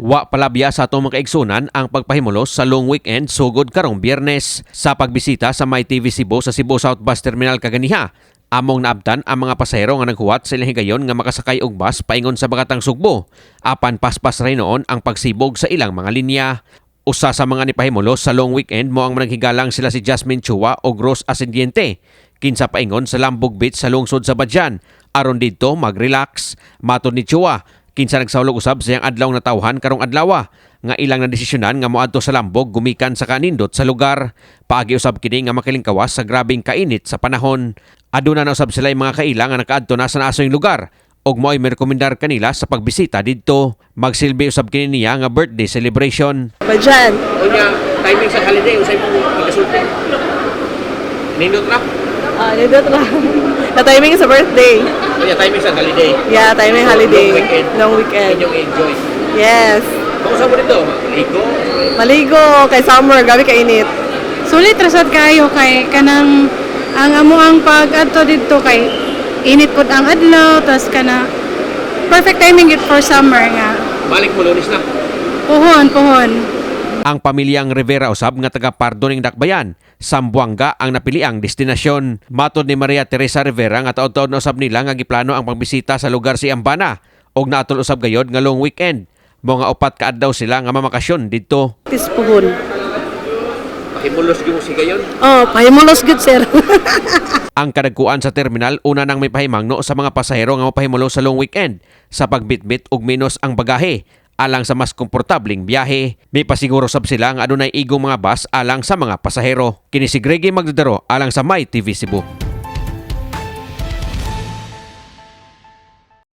Wa palabya sa atong mga kaigsunan ang pagpahimulos sa long weekend sugod karong Biyernes. Sa pagbisita sa MyTV Cebu sa Cebu South Bus Terminal kaganiha, among naabtan ang mga pasahero nga naghuwat sa ilang higayon nga makasakay og bus paingon sa Bagatang Sugbo. Apan paspas ray noon ang pagsibog sa ilang mga linya. Usa sa mga nipahimulos sa long weekend mo ang managhigalang sila si Jasmine Chua o Gross Ascendiente. Kinsa paingon sa Lambog Beach sa lungsod sa Badyan. Aron didto mag-relax. Matod ni Chua, kinsa nagsahulog usab sa iyang adlaw na tawhan karong adlaw nga ilang na desisyonan nga moadto sa Lambog gumikan sa kanindot sa lugar. Paagi usab kini nga makilingkawas sa grabing kainit sa panahon. Aduna na usab sila mga kaila nga nakaadto na sa nasoyng lugar og mo'y merekomendar kanila sa pagbisita didto. Magsilbi usab kini niya nga birthday celebration. Badyan. Unya timing sa holiday usay mo pagkasulti. Nindot ra. Nindot lang. Na-timing sa birthday. Unya timing sa holiday. Yeah, timing holiday. Long weekend. Long weekend. Inyong enjoy. Yes. Kung sa mo dito, maligo. Maligo kay summer, gabi kainit. Sulit rasad kayo kay kanang ang amo ang pag-adto dito kay init pud ang adlaw tas kana perfect timing it for summer nga. Balik mo Lunes na. Puhon. Ang pamilyang Rivera usab nga taga Pardo ning Dakbayan, Zamboanga ang napiliang destinasyon. Matod ni Maria Teresa Rivera nga taud-taud na usab nila nga giplano ang pagbisita sa lugar si Ambana og naatol usab gayod nga long weekend. Mga 4 ka adlaw sila nga mamakasyon didto. Tispuhon. Pahimulos gyud si gayon. Oh, pahimulos good sir. Ang kadagkuan sa terminal una nang may pahimangno sa mga pasahero nga mapahimulos sa long weekend sa pagbitbit og menos ang bagahe alang sa mas komportabling biyahe. May pasiguro sab sila nga adunay igong mga bus alang sa mga pasahero. Kini si Greggy Magdadaro alang sa MyTV Cebu.